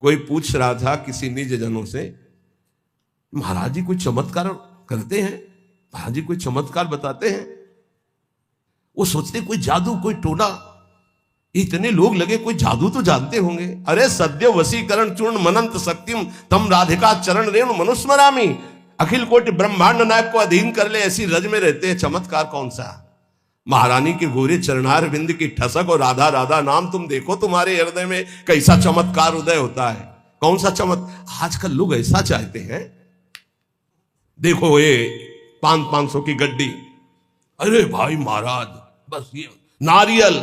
कोई पूछ रहा था किसी निज जनों से, महाराज जी कोई चमत्कार करते हैं, महाराज जी कोई चमत्कार बताते हैं? वो सोचते कोई जादू कोई टोना, इतने लोग लगे कोई जादू तो जानते होंगे। अरे सद्य वशीकरण चूर्ण मनंत शक्तिम तम राधिका चरण रेणु मनुस्मरामी, अखिल कोटि ब्रह्मांड नायक को अधीन कर ले ऐसी रज में रहते हैं, चमत्कार कौन सा? महारानी के गोरे चरणार बिंद की ठसक और राधा राधा नाम तुम देखो, तुम्हारे हृदय में कैसा चमत्कार उदय होता है। कौन सा आजकल लोग ऐसा चाहते हैं। देखो ये 500 की गड्डी, अरे भाई महाराज बस ये नारियल,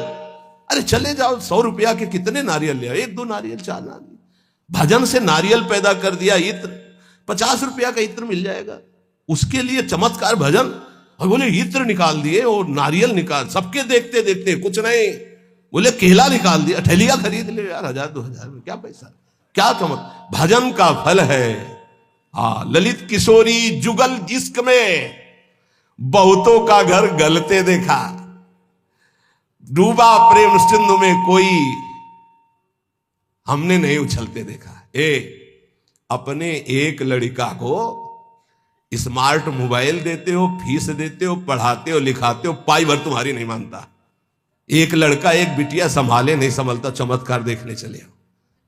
अरे चले जाओ 100 रुपया के कितने नारियल ले, 1-2 नारियल 4 नारियल, भजन से नारियल पैदा कर दिया, इत्र 50 रुपया का इत्र मिल जाएगा, उसके लिए चमत्कार भजन, और बोले इत्र निकाल दिए और नारियल निकाल, सबके देखते देखते कुछ नहीं, बोले केला निकाल दिया, ठेलिया खरीद ले यार 1000-2000 में, क्या पैसा, क्या चमक, भजन का फल है। ललित किशोरी जुगल जिस्क में बहुतों का घर गलते देखा, डूबा प्रेम सिंधु में कोई हमने नहीं उछलते देखा। अपने एक लड़का को स्मार्ट मोबाइल देते हो, फीस देते हो, पढ़ाते हो, लिखाते हो, पाई भर तुम्हारी नहीं मानता। एक लड़का एक बिटिया संभाले नहीं संभलता, चमत्कार देखने चले आओ,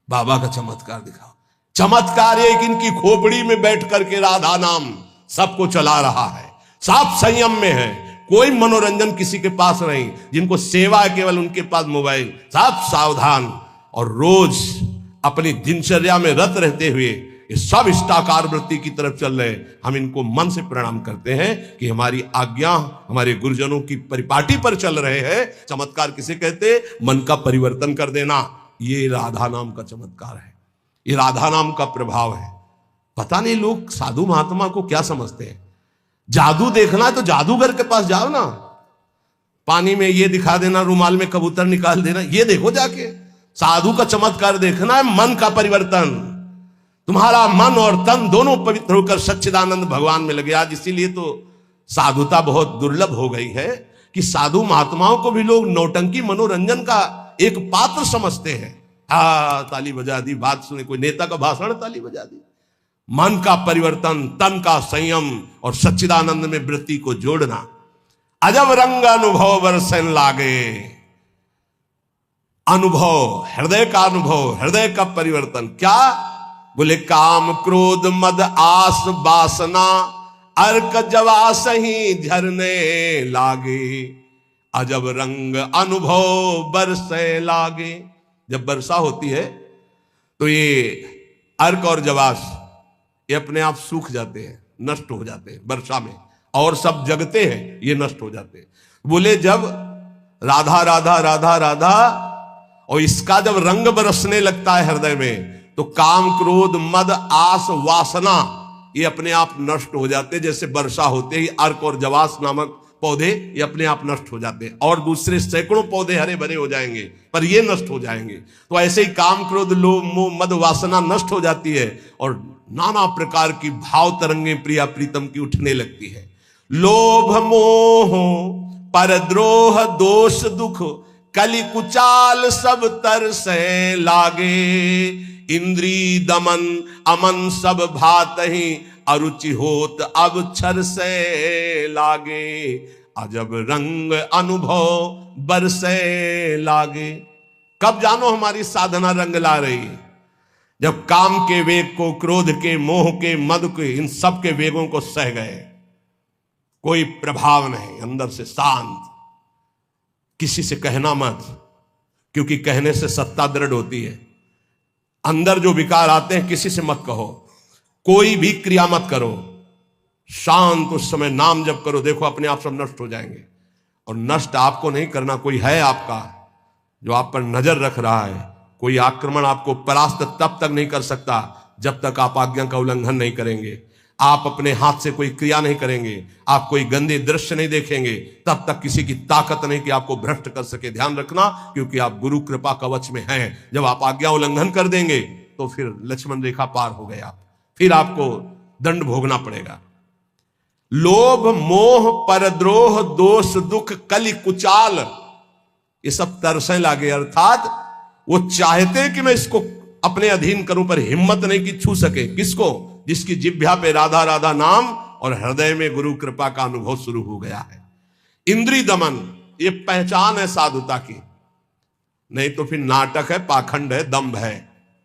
बाबा का चमत्कार दिखाओ। चमत्कार एक इनकी खोपड़ी में बैठ करके राधा नाम सबको चला रहा है, साफ संयम में है, कोई मनोरंजन किसी के पास नहीं, जिनको सेवा है केवल उनके पास मोबाइल, साफ सावधान, और रोज अपनी दिनचर्या में रत रहते हुए ये सब इष्टाकार वृत्ति की तरफ चल रहे। हम इनको मन से प्रणाम करते हैं कि हमारी आज्ञा हमारे गुरुजनों की परिपाटी पर चल रहे हैं। चमत्कार किसे कहते? मन का परिवर्तन कर देना, ये राधा नाम का चमत्कार है, ये राधा नाम का प्रभाव है। पता नहीं लोग साधु महात्मा को क्या समझते हैं। जादू देखना है तो जादूगर के पास जाओ ना, पानी में ये दिखा देना, रुमाल में कबूतर निकाल देना, ये देखो जाके। साधु का चमत्कार देखना है मन का परिवर्तन, तुम्हारा मन और तन दोनों पवित्र होकर सच्चिदानंद भगवान में लगे। आज इसीलिए तो साधुता बहुत दुर्लभ हो गई है कि साधु महात्माओं को भी लोग नौटंकी मनोरंजन का एक पात्र समझते हैं। ताली बजा दी, बात सुने, कोई नेता का भाषण, ताली बजा दी। मन का परिवर्तन, तन का संयम और सच्चिदानंद में वृत्ति को जोड़ना। अजब रंग अनुभव बरसन लागे, अनुभव, हृदय का अनुभव, हृदय का परिवर्तन। क्या बोले? काम क्रोध मद आस वासना अर्क जवास ही झरने लागे, अजब रंग अनुभव बरसे लागे। जब वर्षा होती है तो ये अर्क और जवास ये अपने आप सूख जाते हैं, नष्ट हो जाते हैं वर्षा में, और सब जगते हैं, ये नष्ट हो जाते हैं। बोले जब राधा राधा राधा राधा और इसका जब रंग बरसने लगता है हृदय में, तो काम क्रोध मद आस वासना ये अपने आप नष्ट हो जाते हैं। जैसे वर्षा होते ही अर्क और जवास नामक पौधे ये अपने आप नष्ट हो जाते हैं, और दूसरे सैकड़ों पौधे हरे भरे हो जाएंगे, पर ये नष्ट हो जाएंगे। तो ऐसे ही काम क्रोध लोभ मोह मद वासना नष्ट हो जाती है, और नाना प्रकार की भाव तरंगे प्रिया प्रीतम की उठने लगती है। लोभ मोह परद्रोह दोष दुख कलि कुचाल सब तरसे लागे, इंद्री दमन अमन सब भात ही अरुचि होत अब छर से लागे, अजब रंग अनुभव बरसे लागे। कब जानो हमारी साधना रंग ला रही है? जब काम के वेग को, क्रोध के, मोह के, मद के, इन सब के वेगों को सह गए, कोई प्रभाव नहीं, अंदर से शांत। किसी से कहना मत, क्योंकि कहने से सत्ता दृढ़ होती है। अंदर जो विकार आते हैं किसी से मत कहो, कोई भी क्रिया मत करो, शांत उस समय नाम जप करो, देखो अपने आप सब नष्ट हो जाएंगे। और नष्ट आपको नहीं करना, कोई है आपका जो आप पर नजर रख रहा है। कोई आक्रमण आपको परास्त तब तक नहीं कर सकता जब तक आप आज्ञा का उल्लंघन नहीं करेंगे। आप अपने हाथ से कोई क्रिया नहीं करेंगे, आप कोई गंदे दृश्य नहीं देखेंगे, तब तक किसी की ताकत नहीं कि आपको भ्रष्ट कर सके। ध्यान रखना, क्योंकि आप गुरु कृपा कवच में हैं। जब आप आज्ञा उल्लंघन कर देंगे तो फिर लक्ष्मण रेखा पार हो गए आप, फिर आपको दंड भोगना पड़ेगा। लोभ मोह परद्रोह दोष दुख कलि कुचाल, ये सब तरसें लागे, अर्थात वो चाहते कि मैं इसको अपने अधीन करूं, पर हिम्मत नहीं कि छू सके। किसको? जिसकी जिह्वा पे राधा राधा नाम और हृदय में गुरु कृपा का अनुभव शुरू हो गया है। इंद्रिय दमन ये पहचान है साधुता की, नहीं तो फिर नाटक है, पाखंड है, दंभ है।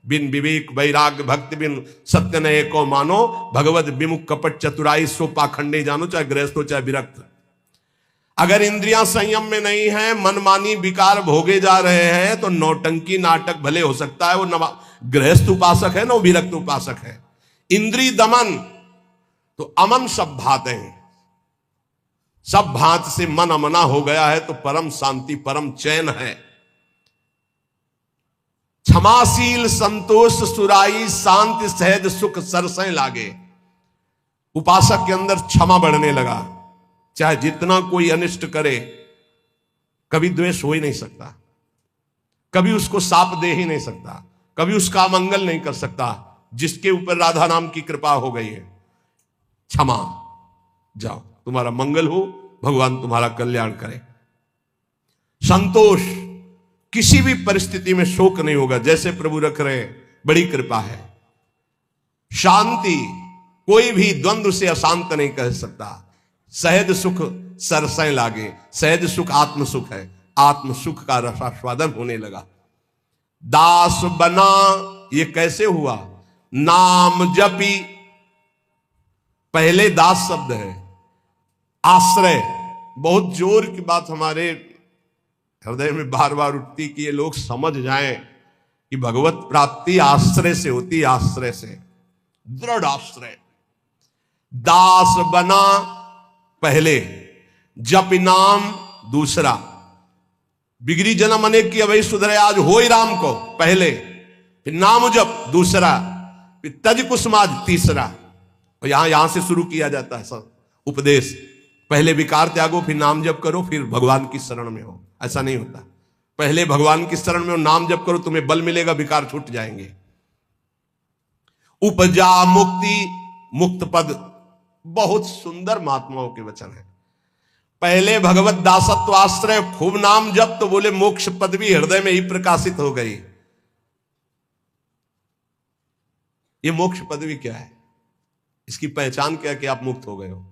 बिन विवेक वैराग्य भक्ति बिन सत्य न एको मानो, भगवत विमुख कपट चतुराई सो पाखंडे जानो। चाहे गृहस्थ हो चाहे विरक्त। अगर इंद्रियां संयम में नहीं है, मनमानी विकार भोगे जा रहे हैं, तो नौटंकी नाटक भले हो सकता है, वो गृहस्थ उपासक है ना, वो विरक्त उपासक है। इंद्रिय दमन तो अमन सब भाते हैं, सब भात से मन अमना हो गया है तो परम शांति परम चैन है। क्षमाशील संतोष सुराई शांति सहज सुख सरसें लागे। उपासक के अंदर क्षमा बढ़ने लगा, चाहे जितना कोई अनिष्ट करे, कभी द्वेष हो ही नहीं सकता, कभी उसको साप दे ही नहीं सकता, कभी उसका अमंगल नहीं कर सकता। जिसके ऊपर राधा नाम की कृपा हो गई है, क्षमा, जाओ तुम्हारा मंगल हो, भगवान तुम्हारा कल्याण करे। संतोष, किसी भी परिस्थिति में शोक नहीं होगा, जैसे प्रभु रख रहे, बड़ी कृपा है। शांति, कोई भी द्वंद्व से अशांत नहीं कह सकता। सहज सुख सरसें लागे, सहज सुख आत्म सुख है, आत्म सुख का रसास्वादन होने लगा। दास बना, ये कैसे हुआ? नाम जपी, पहले दास शब्द है, आश्रय। बहुत जोर की बात हमारे हृदय में बार बार उठती कि ये लोग समझ जाएं कि भगवत प्राप्ति आश्रय से होती, आश्रय से, दृढ़ आश्रय। दास बना पहले, जप नाम दूसरा। बिगड़ी जन्म अनेक की अभय सुधरे आज हो ही राम को पहले, फिर नाम जप दूसरा, फिर तज कुसुमाज तीसरा। और यहां से शुरू किया जाता है सब उपदेश। पहले विकार त्यागो, फिर नाम जप करो, फिर भगवान की शरण में हो। ऐसा नहीं होता, पहले भगवान की शरण में हो, नाम जप करो, तुम्हें बल मिलेगा, विकार छूट जाएंगे। उपजा मुक्ति, मुक्त पद, बहुत सुंदर महात्माओं के वचन है। पहले भगवत दासत्व आश्रय, खूब नाम जप, तो बोले मोक्ष पद भी हृदय में ही प्रकाशित हो गई। ये मोक्ष पदवी क्या है? इसकी पहचान क्या है कि आप मुक्त हो गए हो।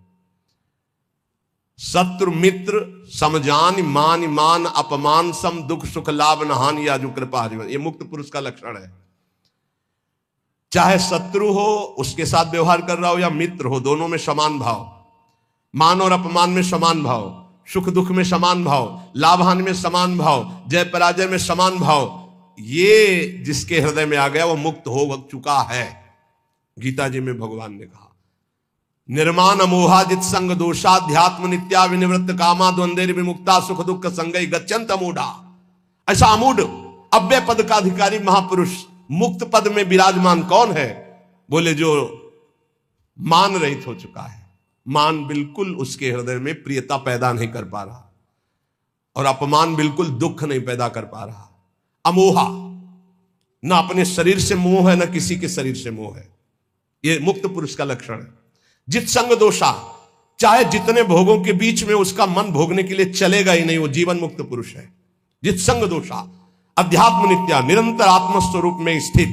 शत्रु मित्र समजान मान मान अपमान सम दुख सुख लाभ न हानि याजु कृपा हरिवंश, ये मुक्त पुरुष का लक्षण है। चाहे शत्रु हो उसके साथ व्यवहार कर रहा हो, या मित्र हो, दोनों में समान भाव, मान और अपमान में समान भाव, सुख दुख में समान भाव, लाभ हानि में समान भाव, जय पराजय में समान भाव। ये जिसके हृदय में आ गया वो मुक्त हो चुका है। गीता जी में भगवान ने कहा, निर्माण अमोहाजित संग दोषाध्यात्म नित्या विनिवृत्त कामा द्वंद्वेर विमुक्ता सुख दुख संगई गच्छन्त अमूढ़ा। ऐसा अमूढ़ अव्यय पद का अधिकारी महापुरुष मुक्त पद में विराजमान कौन है? बोले जो मान रहित हो चुका है। मान बिल्कुल उसके हृदय में प्रियता पैदा नहीं कर पा रहा, और अपमान बिल्कुल दुख नहीं पैदा कर पा रहा। अमोहा, ना अपने शरीर से मोह है, ना किसी के शरीर से मोह है। ये मुक्त पुरुष का लक्षण है। जित संग दोषा, चाहे जितने भोगों के बीच में उसका मन भोगने के लिए चलेगा ही नहीं, वो जीवन मुक्त पुरुष है। जित संग दोषा, अध्यात्म नित्या, निरंतर आत्मस्वरूप में स्थित,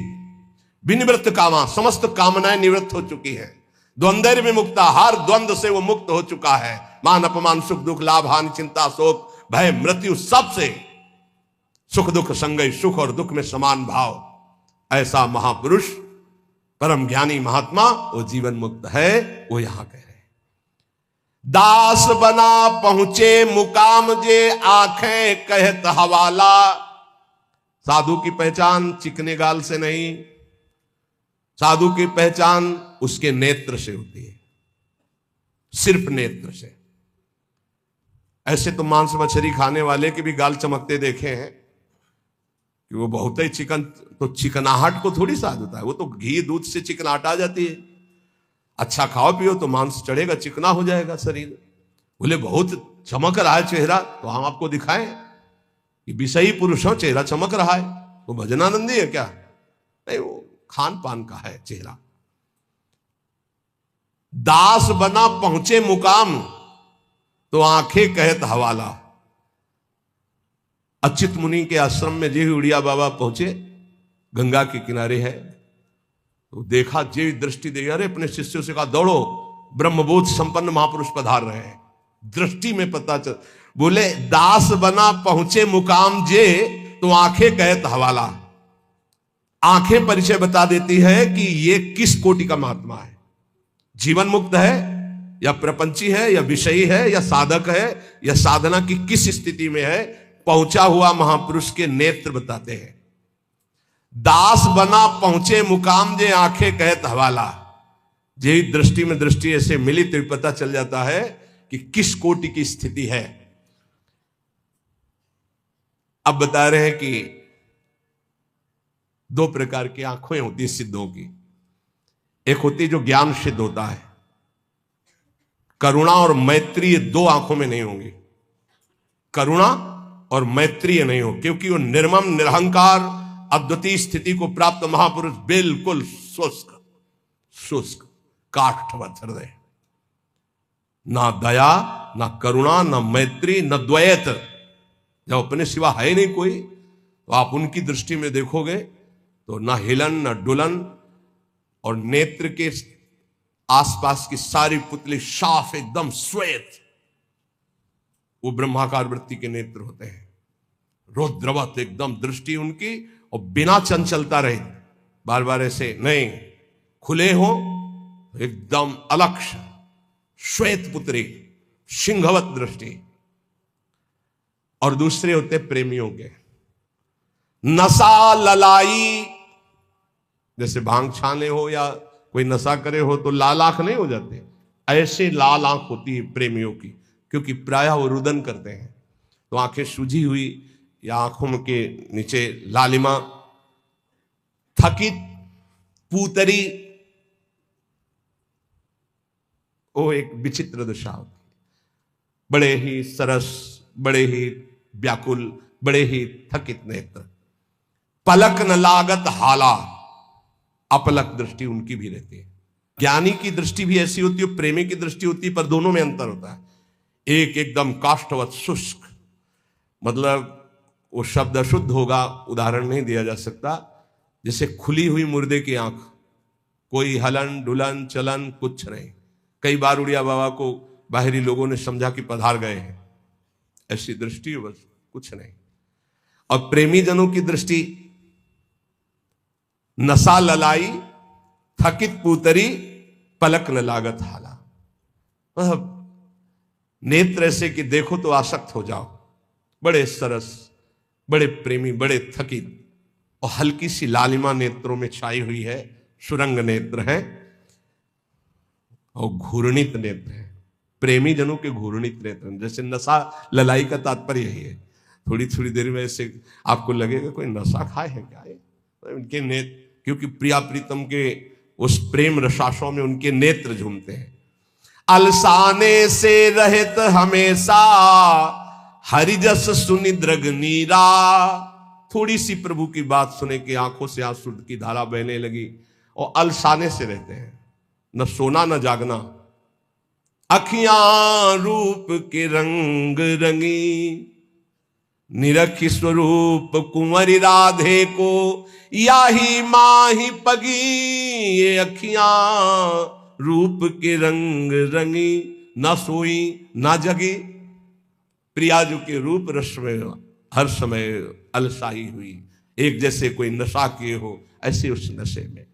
विनिवृत्त कामा, समस्त कामनाएं निवृत्त हो चुकी है। द्वंद्वेर विमुक्ता, हर द्वंद्व से वो मुक्त हो चुका है। मान अपमान सुख दुख लाभ हानि चिंता शोक भय मृत्यु, सबसे सुख दुख संगय, सुख और दुख में समान भाव। ऐसा महापुरुष परम ज्ञानी महात्मा वो जीवन मुक्त है। वो यहां कह रहे, दास बना पहुंचे मुकाम जे आंखें कहत हवाला। साधु की पहचान चिकने गाल से नहीं, साधु की पहचान उसके नेत्र से होती है, सिर्फ नेत्र से। ऐसे तो मांस मछली खाने वाले के भी गाल चमकते देखे हैं कि वो बहुत ही चिकन, तो चिकनाहट को थोड़ी साधुता है, वो तो घी दूध से चिकनाहट आ जाती है। अच्छा खाओ पियो तो मांस चढ़ेगा, चिकना हो जाएगा शरीर। बोले बहुत चमक रहा है चेहरा, तो हम आपको दिखाएं कि विषयी पुरुष हो, चेहरा चमक रहा है, वो भजनानंदी है क्या? नहीं, वो खान पान का है चेहरा। दास बना पहुंचे मुकाम तो आंखें कहत हवाला। अच्युत मुनि के आश्रम में जी उड़िया बाबा पहुंचे गंगा के किनारे है। तो देखा, जेवी दृष्टि दे, अरे अपने शिष्यों से कहा दौड़ो, ब्रह्मबोध संपन्न महापुरुष पधार रहे हैं। दृष्टि में पता चल, बोले दास बना पहुंचे मुकाम जे, तो आंखें कहत हवाला। आंखें परिचय बता देती है कि ये किस कोटि का महात्मा है, जीवन मुक्त है या प्रपंची है या विषयी है या साधक है या साधना की किस स्थिति में है। पहुंचा हुआ महापुरुष के नेत्र बताते हैं। दास बना पहुंचे मुकाम जे, आंखें कहत हवाला। जे दृष्टि में दृष्टि ऐसे मिली तो पता चल जाता है कि किस कोटि की स्थिति है। अब बता रहे हैं कि दो प्रकार की आंखें होती है सिद्धों की। एक होती है जो ज्ञान सिद्ध होता है, करुणा और मैत्री, दो आंखों में नहीं होंगी। करुणा और मैत्री नहीं हो, क्योंकि वो निर्मम निरहंकार अद्वितीय स्थिति को प्राप्त महापुरुष बिल्कुल शुष्क शुष्क काष्ठवत हृदय, ना दया ना करुणा ना मैत्री न द्वैत। जब अपने सिवा है नहीं कोई, तो आप उनकी दृष्टि में देखोगे तो ना हिलन ना डुलन, और नेत्र के आसपास की सारी पुतली साफ एकदम श्वेत, वो ब्रह्माकार वृत्ति के नेत्र होते हैं। रौद्रवत एकदम दृष्टि उनकी, और बिना चंचलता रहे, बार बार ऐसे नहीं, खुले हो एकदम अलक्ष श्वेत पुत्री, सिंहवत दृष्टि। और दूसरे होते प्रेमियों के, नशा ललाई, जैसे भांग छाने हो या कोई नशा करे हो तो लाल आंख नहीं हो जाते, ऐसे लाल आंख होती है प्रेमियों की, क्योंकि प्रायः वो रुदन करते हैं। तो आंखें सूजी हुई या आंखों के नीचे लालिमा, थकित, पूतरी, वो एक विचित्र दशा होती, बड़े ही सरस, बड़े ही व्याकुल, बड़े ही थकित नेत्र। पलक न लागत हाला, अपलक दृष्टि उनकी भी रहती है। ज्ञानी की दृष्टि भी ऐसी होती है, प्रेमी की दृष्टि होती है, पर दोनों में अंतर होता है। एक एकदम काष्ठवत शुष्क, मतलब वो शब्द अशुद्ध होगा, उदाहरण नहीं दिया जा सकता, जैसे खुली हुई मुर्दे की आंख, कोई हलन डुलन चलन कुछ नहीं। कई बार उड़िया बाबा को बाहरी लोगों ने समझा कि पधार गए हैं, ऐसी दृष्टि बस कुछ नहीं। और प्रेमी जनों की दृष्टि नशा ललाई, थकित पूतरी, पलक न लागत हाला, नेत्र ऐसे कि देखो तो आसक्त हो जाओ, बड़े सरस, बड़े प्रेमी, बड़े थकित, और हल्की सी लालिमा नेत्रों में छाई हुई है, सुरंग नेत्र है और घूर्णित नेत्र है। प्रेमी जनों के घूर्णित नेत्र, जैसे नशा ललाई का तात्पर्य यही है। थोड़ी थोड़ी देर में ऐसे आपको लगेगा कोई नशा खाए है क्या है, उनके नेत्र, क्योंकि प्रिया प्रीतम के उस प्रेम रसाशों में उनके नेत्र झूमते हैं। अलसाने से रहित हमेशा, हरिजस सुनि दृग नीरा। थोड़ी सी प्रभु की बात सुने कि आंखों से आंसू की धारा बहने लगी, और अलसाने से रहते हैं, न सोना न जागना। अखियां रूप के रंग रंगी, निरखी स्वरूप कुंवरी राधे को, याही माही पगी। ये अखियां रूप के रंग रंगी, न सोई न जगी। प्रियाजू के रूप रस में हर समय अलसाई हुई, एक जैसे कोई नशा किए हो, ऐसे उस नशे में।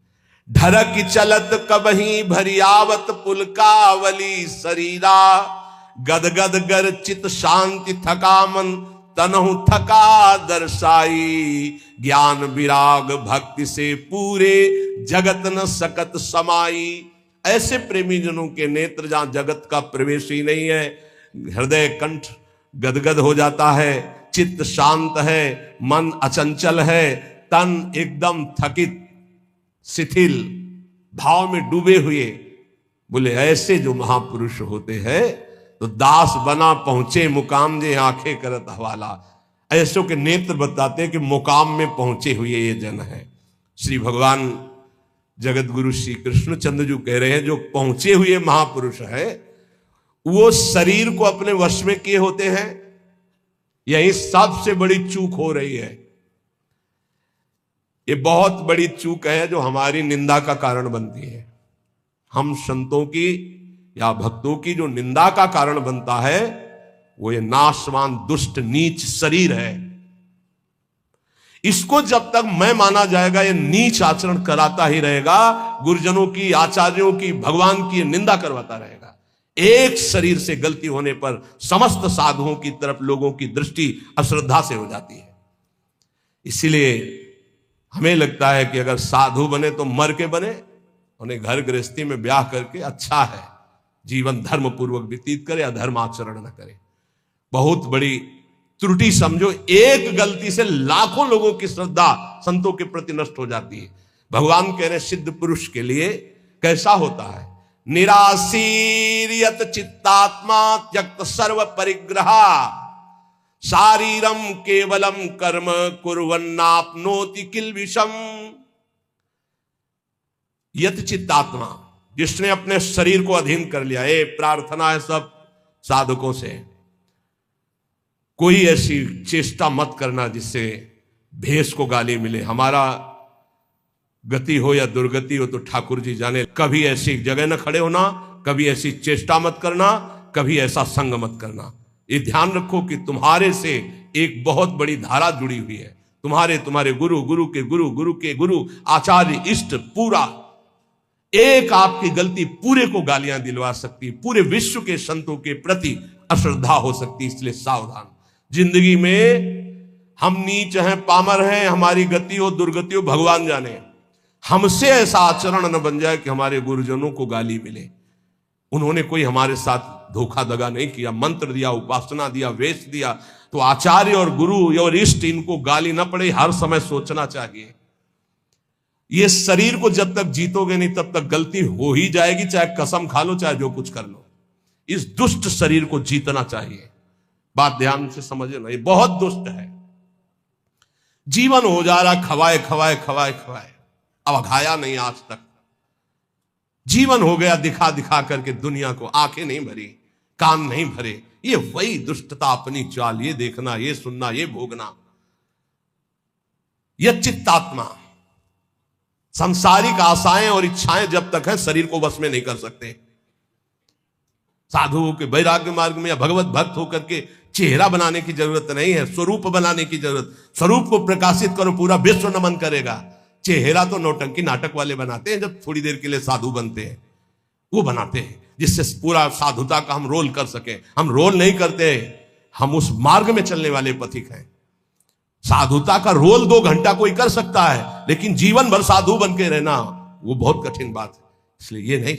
ढरक चलत कबही भरियावत पुलकावली शरीरा, गदगद गर चित शांति थका मन, तनहु थका दर्शाई। ज्ञान विराग भक्ति से पूरे, जगत न सकत समाई। ऐसे प्रेमी जनों के नेत्र जहां जगत का प्रवेश ही नहीं है, हृदय कंठ गदगद हो जाता है, चित्त शांत है, मन अचंचल है, तन एकदम थकित शिथिल भाव में डूबे हुए। बोले ऐसे जो महापुरुष होते हैं तो दास बना पहुंचे मुकाम जे, आंखें करत हवाला। ऐसों के नेत्र बताते हैं कि मुकाम में पहुंचे हुए ये जन है। श्री भगवान जगत गुरु श्री कृष्णचंद्र जी कह रहे हैं, जो पहुंचे हुए महापुरुष है वो शरीर को अपने वश में किए होते हैं। यही सबसे बड़ी चूक हो रही है। ये बहुत बड़ी चूक है जो हमारी निंदा का कारण बनती है। हम संतों की या भक्तों की जो निंदा का कारण बनता है वो ये नाशवान दुष्ट नीच शरीर है। इसको जब तक मैं माना जाएगा ये नीच आचरण कराता ही रहेगा, गुरुजनों की, आचार्यों की, भगवान की निंदा करवाता रहेगा। एक शरीर से गलती होने पर समस्त साधुओं की तरफ लोगों की दृष्टि अश्रद्धा से हो जाती है। इसीलिए हमें लगता है कि अगर साधु बने तो मर के बने, उन्हें घर गृहस्थी में ब्याह करके अच्छा है, जीवन धर्म पूर्वक व्यतीत करे, अधर्म आचरण न करे। बहुत बड़ी त्रुटि समझो, एक गलती से लाखों लोगों की श्रद्धा संतों के प्रति नष्ट हो जाती है। भगवान कह रहे सिद्ध पुरुष के लिए कैसा होता है, निराशीर्यत चित्तात्मा त्यक्त सर्व परिग्रहा शारीरम केवलम कर्म कुर्वन्नाप्नोति किल विषम। यत चित्तात्मा, जिसने अपने शरीर को अधीन कर लिया। ये प्रार्थना है सब साधकों से, कोई ऐसी चेष्टा मत करना जिससे भेष को गाली मिले। हमारा गति हो या दुर्गति हो तो ठाकुर जी जाने। कभी ऐसी जगह न खड़े होना, कभी ऐसी चेष्टा मत करना, कभी ऐसा संग मत करना। ये ध्यान रखो कि तुम्हारे से एक बहुत बड़ी धारा जुड़ी हुई है। तुम्हारे गुरु, गुरु के गुरु, गुरु के गुरु, आचार्य, इष्ट, पूरा एक आपकी गलती पूरे को गालियां दिलवा सकती, पूरे विश्व के संतों के प्रति अश्रद्धा हो सकती। इसलिए सावधान। जिंदगी में हम नीच हैं, पामर हैं, हमारी गति हो दुर्गति हो भगवान जाने। हमसे ऐसा आचरण न बन जाए कि हमारे गुरुजनों को गाली मिले। उन्होंने कोई हमारे साथ धोखा दगा नहीं किया, मंत्र दिया, उपासना दिया, वेश दिया, तो आचार्य और गुरु और इष्ट इनको गाली न पड़े, हर समय सोचना चाहिए। ये शरीर को जब तक जीतोगे नहीं तब तक गलती हो ही जाएगी, चाहे कसम खा लो, चाहे जो कुछ कर लो। इस दुष्ट शरीर को जीतना चाहिए। बात ध्यान से समझे ना, ये बहुत दुष्ट है। जीवन हो जा रहा खवाए खवाए खवाए खवाए, अब खाया नहीं आज तक। जीवन हो गया दिखा दिखा करके दुनिया को, आंखें नहीं भरी, कान नहीं भरे। ये वही दुष्टता अपनी चाल, ये देखना, ये सुनना, ये भोगना। यह चित्तात्मा सांसारिक आशाएं और इच्छाएं जब तक है शरीर को वश में नहीं कर सकते। साधुओं के वैराग्य मार्ग में या भगवत भक्त होकर के चेहरा बनाने की जरूरत नहीं है, स्वरूप बनाने की जरूरत। स्वरूप को प्रकाशित करो, पूरा विश्व नमन करेगा। चेहरा तो नौटंकी नाटक वाले बनाते हैं, जब थोड़ी देर के लिए साधु बनते हैं वो बनाते हैं, जिससे पूरा साधुता का हम रोल कर सके। हम रोल नहीं करते, हम उस मार्ग में चलने वाले पथिक हैं। साधुता का रोल 2 घंटा कोई कर सकता है, लेकिन जीवन भर साधु बन के रहना वो बहुत कठिन बात है। इसलिए ये नहीं,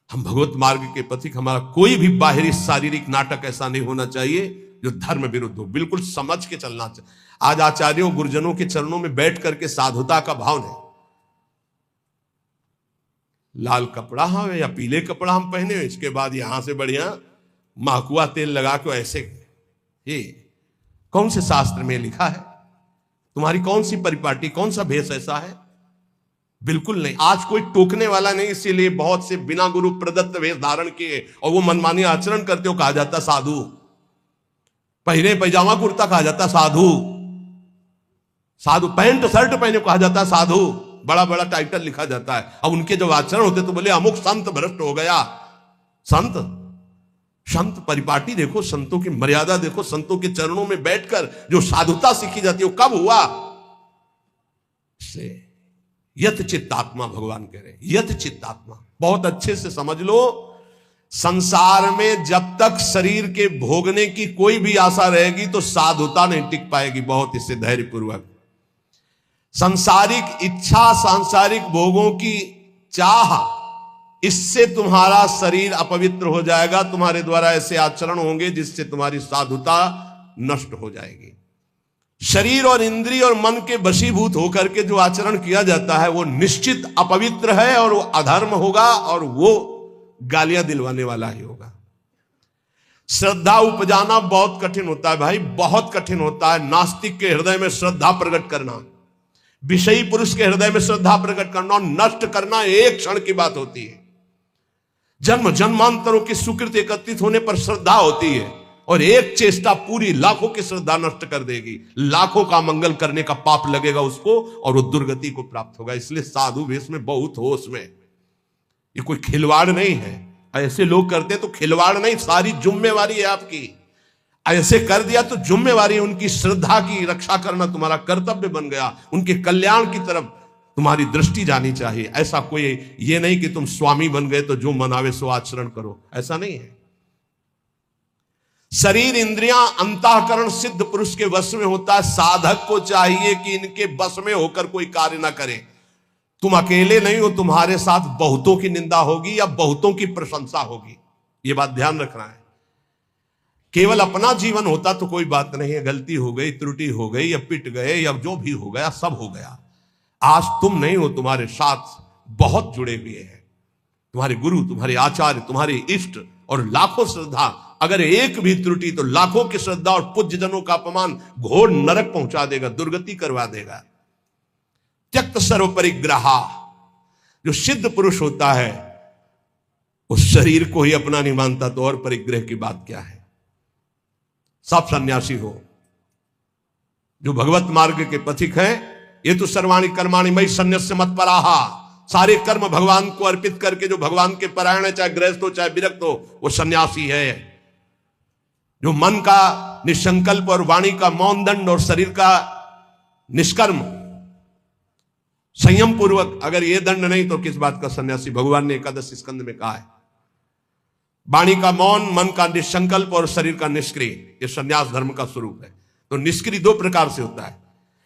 हम भगवत मार्ग के पथिक। हमारा कोई भी बाहरी शारीरिक नाटक ऐसा नहीं होना चाहिए जो धर्म विरुद्ध हो। बिल्कुल समझ के चलना चाहिए। आज आचार्यों गुरुजनों के चरणों में बैठ करके साधुता का भाव नहीं। लाल कपड़ा हम या पीले कपड़ा हम पहने, इसके बाद यहां से बढ़िया माकुआ तेल लगा के ऐसे, ये कौन से शास्त्र में लिखा है? तुम्हारी कौन सी परिपाटी, कौन सा भेष ऐसा है? बिल्कुल नहीं। आज कोई टोकने वाला नहीं, इसीलिए बहुत से बिना गुरु प्रदत्त वेश धारण किए और वो मनमानी आचरण करते हो, कहा जाता साधु। पहने पैजामा कुर्ता कहा जाता साधु। साधु पैंट शर्ट पहने कहा जाता साधु। बड़ा बड़ा टाइटल लिखा जाता है। अब उनके जब आचरण होते तो बोले अमुक संत भ्रष्ट हो गया। संत परिपाटी देखो, संतों की मर्यादा देखो, संतों के चरणों में बैठकर जो साधुता सीखी जाती है वो कब हुआ? से यत चित्तात्मा भगवान कह रहे, यत चित्तात्मा। बहुत अच्छे से समझ लो, संसार में जब तक शरीर के भोगने की कोई भी आशा रहेगी तो साधुता नहीं टिक पाएगी। बहुत इससे धैर्यपूर्वक, सांसारिक इच्छा, सांसारिक भोगों की चाह, इससे तुम्हारा शरीर अपवित्र हो जाएगा। तुम्हारे द्वारा ऐसे आचरण होंगे जिससे तुम्हारी साधुता नष्ट हो जाएगी। शरीर और इंद्रिय और मन के वशीभूत होकर के जो आचरण किया जाता है वो निश्चित अपवित्र है और वो अधर्म होगा और वो गालियां दिलवाने वाला ही होगा। श्रद्धा उपजाना बहुत कठिन होता है भाई, बहुत कठिन होता है। नास्तिक के हृदय में श्रद्धा प्रकट करना, विषयी पुरुष के हृदय में श्रद्धा प्रकट करना और नष्ट करना एक क्षण की बात होती है। जन्म जन्मांतरों की सुकृति एकत्रित होने पर श्रद्धा होती है, और एक चेष्टा पूरी लाखों की श्रद्धा नष्ट कर देगी, लाखों का मंगल करने का पाप लगेगा उसको और वो दुर्गति को प्राप्त होगा। इसलिए साधु वेश में बहुत होश में, ये कोई खिलवाड़ नहीं है। ऐसे लोग करते तो खिलवाड़ नहीं, सारी जिम्मेवारी है आपकी। ऐसे कर दिया तो जिम्मेवारी, उनकी श्रद्धा की रक्षा करना तुम्हारा कर्तव्य बन गया, उनके कल्याण की तरफ तुम्हारी दृष्टि जानी चाहिए। ऐसा कोई ये नहीं कि तुम स्वामी बन गए तो जो मनावे सो आचरण करो, ऐसा नहीं है। शरीर इंद्रियां अंतःकरण सिद्ध पुरुष के वश में होता है। साधक को चाहिए कि इनके वश में होकर कोई कार्य ना करे। तुम अकेले नहीं हो, तुम्हारे साथ बहुतों की निंदा होगी या बहुतों की प्रशंसा होगी, ये बात ध्यान रखना है। केवल अपना जीवन होता तो कोई बात नहीं है, गलती हो गई, त्रुटि हो गई, या पिट गए, या जो भी हो गया सब हो गया। आज तुम नहीं हो, तुम्हारे साथ बहुत जुड़े हुए हैं, तुम्हारे गुरु, तुम्हारे आचार्य, तुम्हारे इष्ट और लाखों श्रद्धा। अगर एक भी त्रुटि तो लाखों की श्रद्धा और पूज्य जनों का अपमान घोर नरक पहुंचा देगा, दुर्गति करवा देगा। त्यक्त सर्व परिग्रहा, जो सिद्ध पुरुष होता है उस शरीर को ही अपना नहीं मानता, तो और परिग्रह की बात क्या है। सब सन्यासी हो जो भगवत मार्ग के पथिक हैं, ये तो सर्वाणी कर्माणि मयि सन्न्यस्य मत्पराहा, सारे कर्म भगवान को अर्पित करके जो भगवान के परायण है, चाहे गृहस्थ हो चाहे विरक्त हो, वो सन्यासी है। जो मन का निसंकल्प और वाणी का मौन दंड और शरीर का निष्कर्म संयम पूर्वक अगर ये दंड नहीं तो किस बात का सन्यासी। भगवान ने एकादश स्कंद में कहा है, वाणी का मौन, मन का निसंकल्प और शरीर का निष्क्रिय, ये सन्यास धर्म का स्वरूप है। तो निष्क्रिय दो प्रकार से होता है,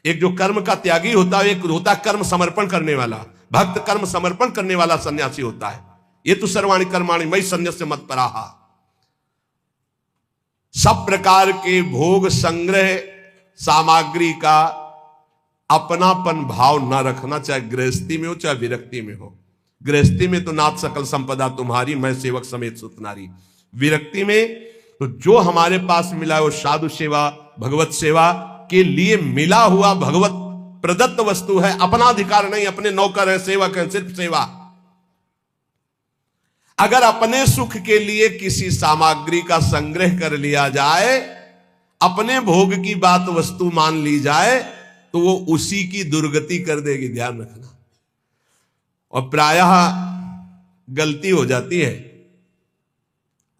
एक जो कर्म का त्यागी होता है, एक होता है कर्म समर्पण करने वाला। भक्त कर्म समर्पण करने वाला सन्यासी होता है। ये तो सर्वाणी कर्माणि मयि सन्न्यस्य मत्पराहा। सब प्रकार के भोग संग्रह सामग्री का अपनापन भाव न रखना, चाहे गृहस्थी में हो चाहे विरक्ति में हो। गृहस्थी में तो नाथ सकल संपदा तुम्हारी, मैं सेवक समेत सुतनारी। विरक्ति में तो जो हमारे पास मिला है वो साधु सेवा, भगवत सेवा के लिए मिला हुआ भगवत प्रदत्त वस्तु है, अपना अधिकार नहीं। अपने नौकर है, सेवक है, सिर्फ सेवा। अगर अपने सुख के लिए किसी सामग्री का संग्रह कर लिया जाए, अपने भोग की बात वस्तु मान ली जाए, तो वो उसी की दुर्गति कर देगी, ध्यान रखना। और प्रायः गलती हो जाती है,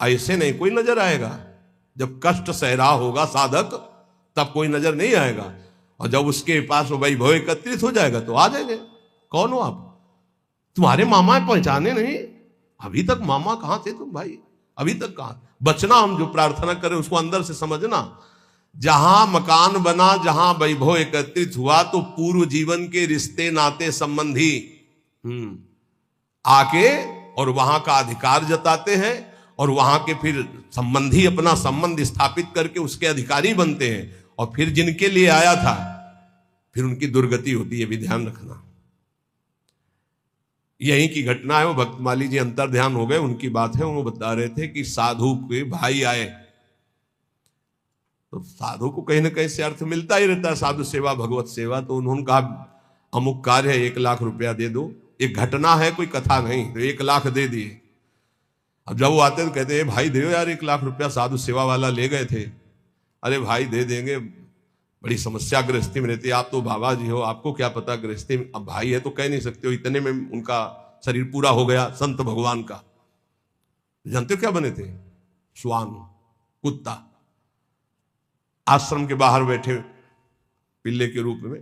ऐसे नहीं कोई नजर आएगा। जब कष्ट सह रहा होगा साधक तब कोई नजर नहीं आएगा, और जब उसके पास वो वैभव एकत्रित हो जाएगा तो आ जाएंगे। कौन हो आप? तुम्हारे मामा पहचाने नहीं? अभी तक मामा कहां थे तुम भाई? अभी तक कहां? बचना, हम जो प्रार्थना करें उसको अंदर से समझना। जहां मकान बना, जहां वैभव एकत्रित हुआ, तो पूर्व जीवन के रिश्ते नाते संबंधी आके और वहां का अधिकार जताते हैं, और वहां के फिर संबंधी अपना संबंध स्थापित करके उसके अधिकारी बनते हैं, और फिर जिनके लिए आया था फिर उनकी दुर्गति होती है, भी ध्यान रखना। यहीं की घटना है। वो भक्तमाली जी अंतर ध्यान हो गए, उनकी बात है। वो बता रहे थे कि साधु के भाई आए, तो साधु को कहीं ना कहीं से अर्थ मिलता ही रहता है, साधु सेवा, भगवत सेवा। तो उन्होंने कहा अमुक कार्य है, 1 लाख रुपया दे दो। एक घटना है, कोई कथा नहीं। तो 1 लाख दे दिए। अब जब वो आते तो कहते हैं भाई दे यार 1 लाख रुपया, साधु सेवा वाला ले गए थे। अरे भाई दे देंगे, बड़ी समस्या गृहस्थी में रहती है, आप तो बाबा जी हो, आपको क्या पता गृहस्थी में। अब भाई है तो कह नहीं सकते हो, इतने में उनका शरीर पूरा हो गया संत भगवान का। जानते हो क्या बने थे? श्वान, कुत्ता, आश्रम के बाहर बैठे पिल्ले के रूप में।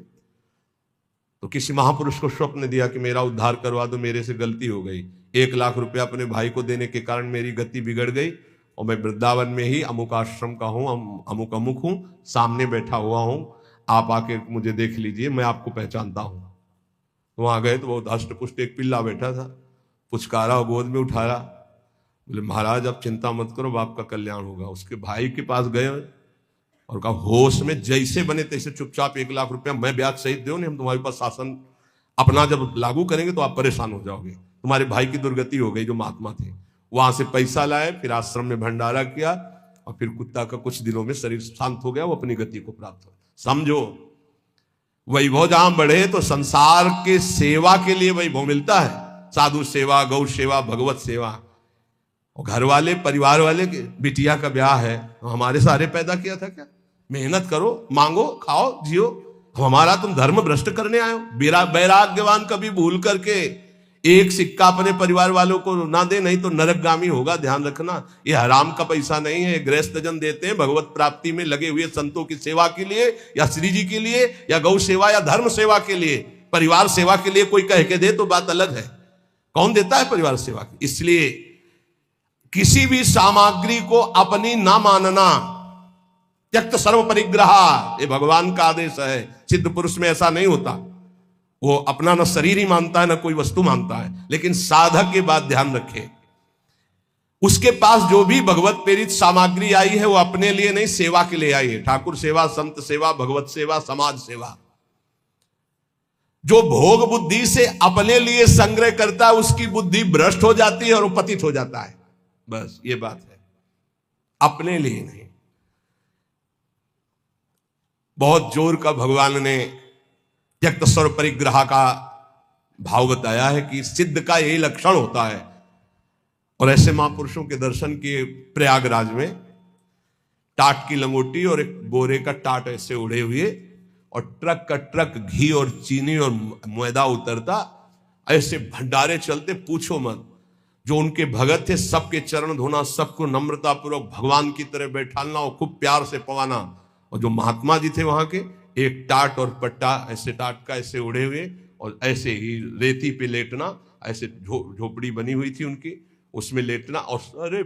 तो किसी महापुरुष को स्वप्न दिया कि मेरा उद्धार करवा दो, मेरे से गलती हो गई, 1 लाख रुपया अपने भाई को देने के कारण मेरी गति बिगड़ गई, और मैं वृंदावन में ही अमुक आश्रम का हूं, अमुक हूं, सामने बैठा हुआ हूं, आप आके मुझे देख लीजिए, मैं आपको पहचानता हूं। तो वहां गए तो बहुत हष्टपुष्ट एक पिल्ला बैठा था, पुचकारा, गोद में उठाया, बोले महाराज आप चिंता मत करो, बाप का कल्याण होगा। उसके भाई के पास गए और कहा होश में जैसे बने तैसे चुपचाप 1 लाख रुपया मैं ब्याज सहित दो, नहीं हम तुम्हारे पास शासन अपना जब लागू करेंगे तो आप परेशान हो जाओगे। तुम्हारे भाई की दुर्गति हो गई जो महात्मा थे। वहां से पैसा लाए, फिर आश्रम में भंडारा किया, और फिर कुत्ता का कुछ दिनों में शरीर शांत हो गया, वो अपनी गति को प्राप्त हो। समझो, वैभव जहां बढ़े तो संसार के सेवा के लिए वैभव मिलता है, साधु सेवा, गौ सेवा, भगवत सेवा। और घर वाले परिवार वाले के बिटिया का ब्याह है, हमारे सारे पैदा किया था क्या? मेहनत करो, मांगो, खाओ, जियो। हमारा तुम धर्म भ्रष्ट करने आए हो। वैराग्यवान कभी भूल करके एक सिक्का अपने परिवार वालों को ना दे, नहीं तो नरकगामी होगा। ध्यान रखना, ये हराम का पैसा नहीं है। गृहस्थ जन देते हैं भगवत प्राप्ति में लगे हुए संतों की सेवा के लिए, या श्री जी के लिए, या गौ सेवा या धर्म सेवा के लिए। परिवार सेवा के लिए कोई कह के दे तो बात अलग है, कौन देता है परिवार सेवा की? इसलिए किसी भी सामग्री को अपनी ना मानना, त्यक्त सर्व परिग्रह, ये भगवान का आदेश है। सिद्ध पुरुष में ऐसा नहीं होता, वो अपना न शरीर ही मानता है न कोई वस्तु मानता है। लेकिन साधक के बात ध्यान रखे, उसके पास जो भी भगवत प्रेरित सामग्री आई है वो अपने लिए नहीं, सेवा के लिए आई है। ठाकुर सेवा, संत सेवा, भगवत सेवा, समाज सेवा। जो भोग बुद्धि से अपने लिए संग्रह करता है उसकी बुद्धि भ्रष्ट हो जाती है और वो पतित हो जाता है। बस ये बात है, अपने लिए नहीं। बहुत जोर का भगवान ने त्यक्त सर्व परिग्रह का भाव बताया है कि सिद्ध का यही लक्षण होता है। और ऐसे महापुरुषों के दर्शन किए प्रयागराज में, टाट की लंगोटी और एक बोरे का टाट ऐसे उड़े हुए, और ट्रक का ट्रक घी और चीनी और मैदा उतरता, ऐसे भंडारे चलते, पूछो मत। जो उनके भगत थे सबके चरण धोना, सबको नम्रता पूर्वक भगवान की तरह बैठाना और खूब प्यार से पवाना। और जो महात्मा जी थे वहां के, एक टाट और पट्टा ऐसे टाट का ऐसे उड़े हुए, और ऐसे ही रेती पे लेटना, ऐसे झोपड़ी बनी हुई थी उनकी, उसमें लेटना, और सारे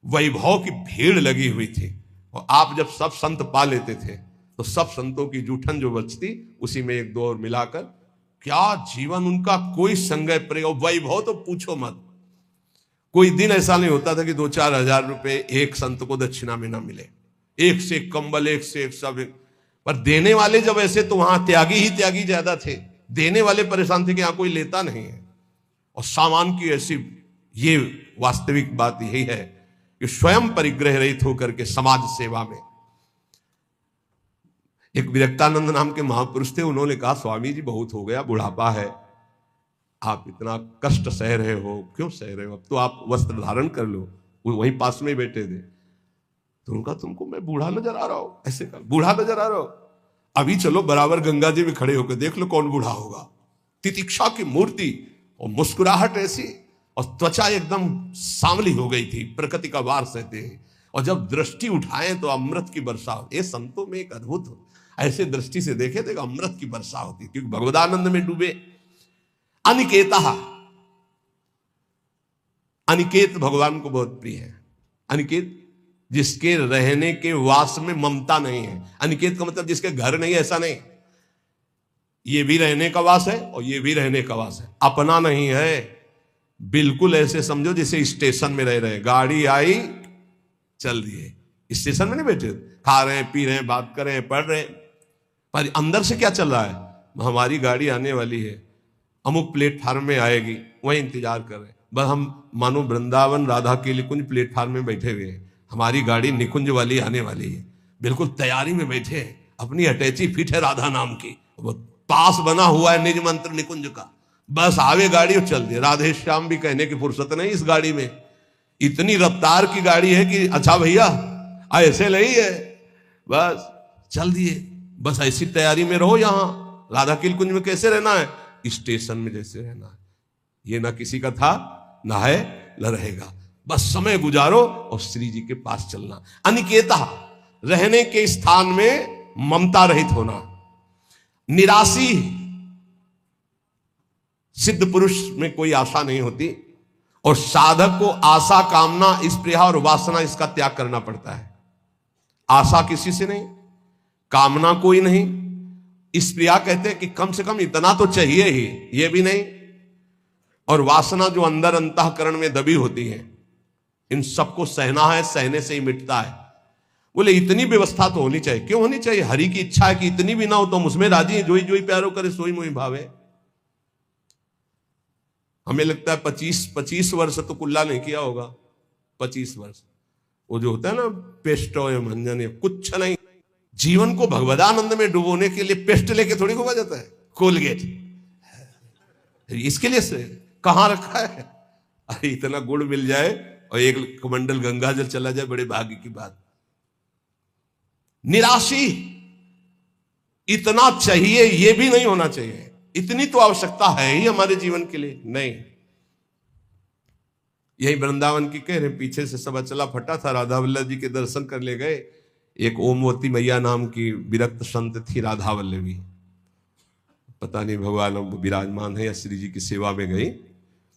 वैभव की भीड़ लगी हुई थी। और आप जब सब संत पा लेते थे तो सब संतों की जूठन जो बचती उसी में एक दो और मिलाकर, क्या जीवन उनका, कोई संगय प्रयोग, वैभव तो पूछो मत। कोई दिन ऐसा नहीं होता था कि 2-4 हजार रुपए एक संत को दक्षिणा में ना मिले। एक से एक कंबल, एक से एक सब। पर देने वाले जब ऐसे, तो वहां त्यागी ही त्यागी ज्यादा थे। देने वाले परेशान थे कि यहां कोई लेता नहीं है। और सामान की ऐसी, ये वास्तविक बात यही है कि स्वयं परिग्रह रहित होकर के समाज सेवा में। एक विरक्तानंद नाम के महापुरुष थे, उन्होंने कहा, स्वामी जी बहुत हो गया, बुढ़ापा है, आप इतना कष्ट सह रहे हो, क्यों सह रहे हो? अब तो आप वस्त्र धारण कर लो। वो वहीं पास में बैठे थे। तो उनका, तुमको मैं बूढ़ा नजर आ रहा हूं? ऐसे कहा, बूढ़ा नजर आ रहा हो? अभी चलो बराबर गंगा जी में खड़े होकर देख लो कौन बूढ़ा होगा। तितिक्षा की मूर्ति और मुस्कुराहट ऐसी, और त्वचा एकदम सांवली हो गई थी, प्रकृति का वार सहते हैं। और जब दृष्टि उठाए तो अमृत की वर्षा होती। ये संतों में एक अद्भुत, ऐसे दृष्टि से देखे तो अमृत की वर्षा होती, क्योंकि भगवदानंद में डूबे। अनिकेता, अनिकेत भगवान को बहुत प्रिय है। अनिकेत, जिसके रहने के वास में ममता नहीं है। अनिकेत का मतलब जिसके घर नहीं, ऐसा नहीं। ये भी रहने का वास है और ये भी रहने का वास है, अपना नहीं है। बिल्कुल ऐसे समझो जैसे स्टेशन में रह रहे, गाड़ी आई चल दिए, स्टेशन में नहीं बैठे, खा रहे हैं, पी रहे हैं, बात कर रहे हैं, पढ़ रहे हैं, पर अंदर से क्या चल रहा है? हमारी गाड़ी आने वाली है, अमुक प्लेटफार्म में आएगी, वहीं इंतजार कर रहे हैं। बस हम मानो वृंदावन राधा के लिए कुंज प्लेटफार्म में बैठे हुए हैं, हमारी गाड़ी निकुंज वाली आने वाली है, बिल्कुल तैयारी में बैठे हैं। अपनी अटैची फिट है राधा नाम की, वो पास बना हुआ है निज मंत्र निकुंज का, बस आवे गाड़ी और चल दिए। राधे श्याम भी कहने की फुर्सत नहीं इस गाड़ी में, इतनी रफ्तार की गाड़ी है कि अच्छा भैया ऐसे नहीं है, बस चल दिए। बस ऐसी तैयारी में रहो। यहां राधा किल कुंज में कैसे रहना है? स्टेशन में जैसे रहना है। ये ना किसी का था, ना है, न रहेगा। बस समय गुजारो और श्री जी के पास चलना। अनिकेता, रहने के स्थान में ममता रहित होना। निराशी, सिद्ध पुरुष में कोई आशा नहीं होती, और साधक को आशा, कामना, स्पृहा और वासना, इसका त्याग करना पड़ता है। आशा किसी से नहीं, कामना कोई नहीं, स्पृहा कहते हैं कि कम से कम इतना तो चाहिए ही, ये भी नहीं, और वासना जो अंदर अंतःकरण में दबी होती है, इन सबको सहना है, सहने से ही मिटता है। बोले इतनी व्यवस्था तो होनी चाहिए। क्यों होनी चाहिए? हरि की इच्छा है कि इतनी भी ना हो तो हम उसमें राजी हैं। जोई जोई प्यारो करे सोई मोहि भावे। हमें लगता है 25 वर्ष तो कुल्ला नहीं किया होगा। 25 वर्ष वो जो होता है ना, पेस्ट और मंजन, कुछ नहीं। जीवन को भगवदानंद में डुबोने के लिए पेस्ट लेके थोड़ी घुमा जाता है, कोलगेट इसके लिए से कहां रखा है? अरे इतना गुड़ मिल जाए और एक कमंडल गंगा जल चला जाए, बड़े भाग्य की बात। निराशी, इतना चाहिए ये भी नहीं होना चाहिए, इतनी तो आवश्यकता है ही हमारे जीवन के लिए नहीं। यही वृंदावन की कह रहे, पीछे से सब अचला फटा था, राधा वल्लभ जी के दर्शन कर ले गए। एक ओमवती मैया नाम की विरक्त संत थी राधा वल्लभी, पता नहीं भगवान विराजमान है या श्री जी की सेवा में गई,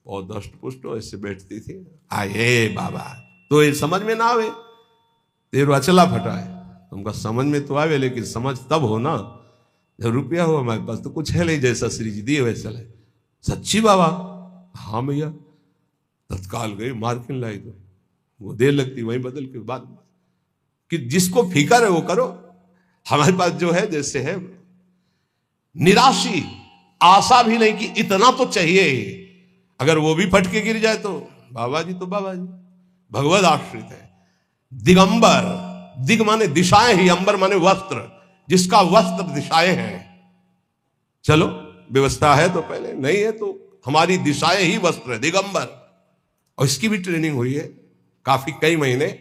और दष्ट पुष्ट ऐसे बैठती थी। आए बाबा, तो ये समझ में ना आवे, तेरो अचला फटा है, तुमका समझ में तो आवे, लेकिन समझ तब हो ना जब रुपया हो हमारे पास, तो कुछ है नहीं, जैसा श्री जी दिए वैसा है। सच्ची बाबा? हाँ भैया। तत्काल गई मार्किन लाई, तो वो देर लगती वहीं बदल के बाद कि जिसको फिकर है वो करो, हमारे पास जो है जैसे है। निराशी, आशा भी नहीं कि इतना तो चाहिए, अगर वो भी फटके गिर जाए तो बाबा जी तो बाबा जी, भगवत आश्रित है। दिगंबर, दिग माने दिशाएं ही, अंबर माने वस्त्र, जिसका वस्त्र दिशाएं हैं। चलो व्यवस्था है तो पहले, नहीं है तो हमारी दिशाएं ही वस्त्र है, दिगंबर। और इसकी भी ट्रेनिंग हुई है काफी, कई महीने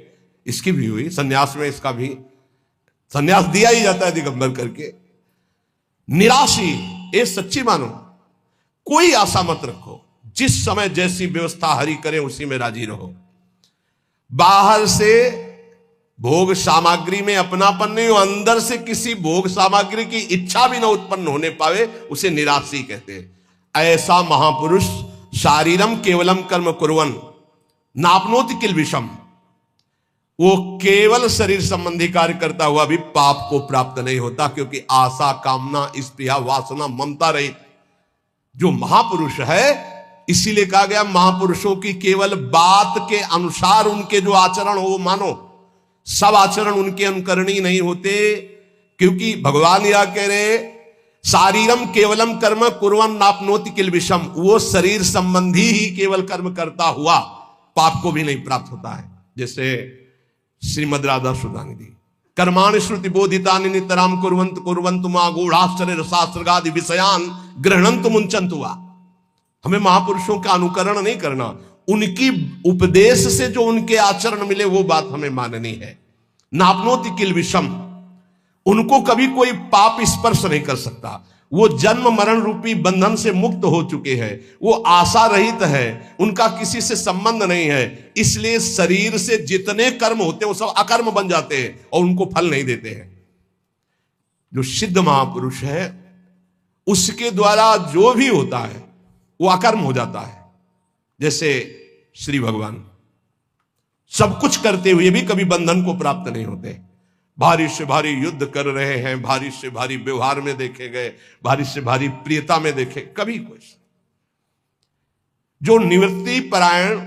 इसकी भी हुई, सन्यास में इसका भी सन्यास दिया ही जाता है दिगंबर करके। निराशी, ये सच्ची मानो, कोई आशा मत रखो, जिस समय जैसी व्यवस्था हरि करे उसी में राजी रहो। बाहर से भोग सामग्री में अपनापन नहीं हो, अंदर से किसी भोग सामग्री की इच्छा भी ना उत्पन्न होने पावे, उसे निराशी कहते हैं। ऐसा महापुरुष शारीरम केवलम कर्म कुर्वन नापनोति किल विषम, वो केवल शरीर संबंधी कार्य करता हुआ भी पाप को प्राप्त नहीं होता, क्योंकि आशा, कामना, स्पृहा, वासना, ममता रहित जो महापुरुष है, इसीलिए कहा गया महापुरुषों की केवल बात के अनुसार उनके जो आचरण हो वो मानो, सब आचरण उनके अनुकरणीय नहीं होते। क्योंकि भगवान यह कह रहे, शारीरम केवलम कर्म कुर्वन् नाप्नोति किल विषम, वो शरीर संबंधी ही केवल कर्म करता हुआ पाप को भी नहीं प्राप्त होता है। जैसे श्रीमद राधा सुधानिधि, कर्माणि श्रुति बोधितानि नितराम कुर्वन्तु कुर्वन्तु मा गूढ़ाश्चर्य रसास्त्रगादि विषयान गृह्णन्तु मुञ्चन्तु वा। हमें महापुरुषों का अनुकरण नहीं करना, उनकी उपदेश से जो उनके आचरण मिले वो बात हमें माननी है। नापनोति किल विषम, उनको कभी कोई पाप स्पर्श नहीं कर सकता, वो जन्म मरण रूपी बंधन से मुक्त हो चुके हैं, वो आशा रहित है, उनका किसी से संबंध नहीं है, इसलिए शरीर से जितने कर्म होते हैं वो सब अकर्म बन जाते हैं और उनको फल नहीं देते हैं। जो सिद्ध महापुरुष है उसके द्वारा जो भी होता है वो अकर्म हो जाता है। जैसे श्री भगवान सब कुछ करते हुए भी कभी बंधन को प्राप्त नहीं होते, भारी से भारी युद्ध कर रहे हैं, भारी से भारी व्यवहार में देखे गए, भारी से भारी प्रियता में देखे, कभी कोई। जो निवृत्ति परायण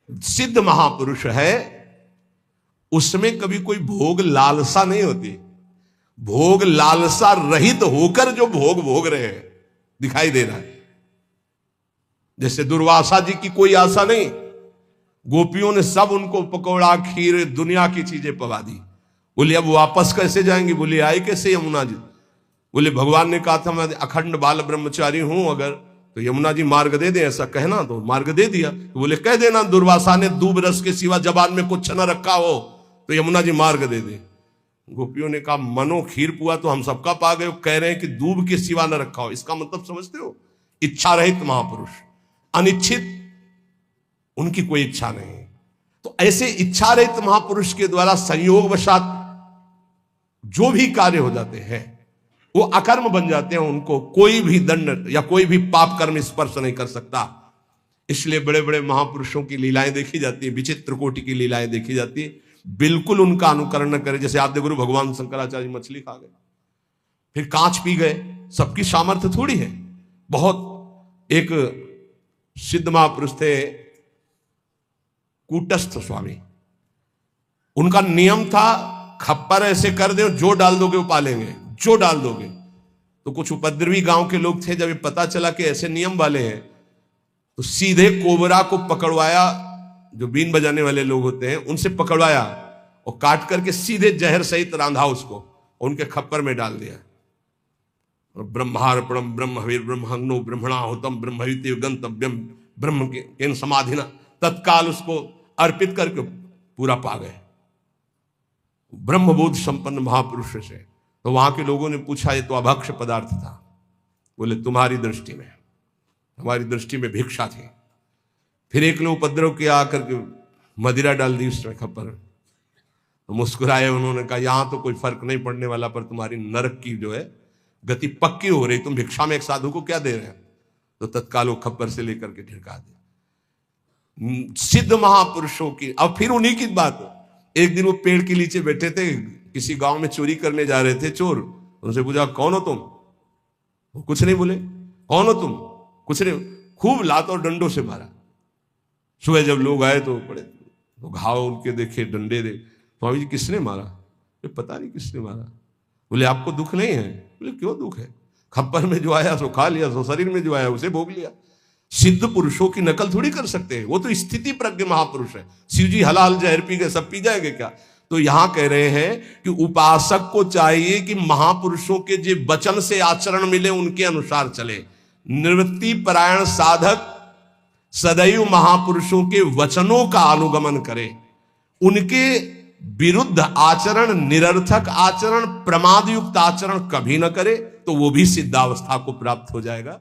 सिद्ध महापुरुष है उसमें कभी कोई भोग लालसा नहीं होती, भोग लालसा रहित होकर जो भोग भोग रहे हैं दिखाई दे रहा है। जैसे दुर्वासा जी की कोई आशा नहीं, गोपियों ने सब उनको पकौड़ा, खीर, दुनिया की चीजें पवा दी। बोले अब वापस कैसे जाएंगे? बोले आए कैसे यमुना जी? बोले भगवान ने कहा था मैं अखंड बाल ब्रह्मचारी हूं, अगर तो यमुना जी मार्ग दे दे, ऐसा कहना, तो मार्ग दे दिया। तो बोले कह देना दुर्वासा ने दूब रस के सिवा जबान में कुछ न रखा हो तो यमुना जी मार्ग दे दे। गोपियों ने कहा मनो खीर पुआ तो हम सबका पा गए, कह रहे हैं कि दूब के सिवा न रखा हो, इसका मतलब समझते हो? इच्छा रहित महापुरुष, अनिच्छित, उनकी कोई इच्छा नहीं। तो ऐसे इच्छा रहित महापुरुष के द्वारा संयोग वशात जो भी कार्य हो जाते हैं वो अकर्म बन जाते हैं, उनको कोई भी दंड या कोई भी पाप कर्म स्पर्श नहीं कर सकता। इसलिए बड़े बड़े महापुरुषों की लीलाएं देखी जाती है, विचित्र कोटि की लीलाएं देखी जाती है, बिल्कुल उनका अनुकरण न करे। जैसे आद्य गुरु भगवान शंकराचार्य मछली खा गए, फिर कांच पी गए, सबकी सामर्थ्य थोड़ी है। बहुत एक सिद्ध महापुरुष थे कूटस्थ स्वामी, उनका नियम था खप्पर ऐसे कर दो, जो डाल दोगे वो पालेंगे, जो डाल दोगे। तो कुछ उपद्रवी गांव के लोग थे, जब ये पता चला कि ऐसे नियम वाले हैं तो सीधे कोबरा को पकड़वाया, जो बीन बजाने वाले लोग होते हैं उनसे पकड़वाया और काट करके सीधे जहर सहित रांधा उसको और उनके खप्पर में डाल दिया। ब्रह्मार्पणम ब्रह्मवीर ब्रह्महग्नो ब्रह्मणाहुतम ब्रह्मविति गंतव्यम ब्रह्म के समाधिना, तत्काल उसको अर्पित करके पूरा पा गए ब्रह्मबोध संपन्न महापुरुष से। तो वहां के लोगों ने पूछा, ये तो अभक्ष्य पदार्थ था। बोले तुम्हारी दृष्टि में, हमारी दृष्टि में भिक्षा थी। फिर एक ने उपद्रव किया, आकर के मदिरा डाल दी उसमें खप्पर। तो मुस्कुराए, उन्होंने कहा यहां तो कोई फर्क नहीं पड़ने वाला, पर तुम्हारी नरक की जो है गति पक्की हो रही, तुम भिक्षा में एक साधु को क्या दे रहे हैं। तो तत्काल वो खप्पर से लेकर के ढिड़का दे। सिद्ध महापुरुषों की। अब फिर उन्हीं की बात, एक दिन वो पेड़ के नीचे बैठे थे, किसी गांव में चोरी करने जा रहे थे चोर। उनसे पूछा कौन हो तुम, वो कुछ नहीं बोले। कौन हो तुम, कुछ नहीं। खूब लात और डंडों से मारा। सुबह जब लोग आए तो बड़े तो घाव उनके देखे, डंडे दे। स्वामी जी किसने मारा, ये पता नहीं किसने मारा। बोले आपको दुख नहीं है। बोले क्यों दुख है, खप्पर में जो आया सो खा लिया, सो शरीर में जो आया उसे भोग लिया। सिद्ध पुरुषों की नकल थोड़ी कर सकते हैं, वो तो स्थिति प्रज्ञ महापुरुष है। शिव जी हलाल जहर पी गए, सब पी जाएंगे क्या। तो यहां कह रहे हैं कि उपासक को चाहिए कि महापुरुषों के जो वचन से आचरण मिले उनके अनुसार चले। निवृत्ति परायण साधक सदैव महापुरुषों के वचनों का अनुगमन करे, उनके विरुद्ध आचरण, निरर्थक आचरण, प्रमाद युक्त आचरण कभी न करे, तो वो भी सिद्धावस्था को प्राप्त हो जाएगा।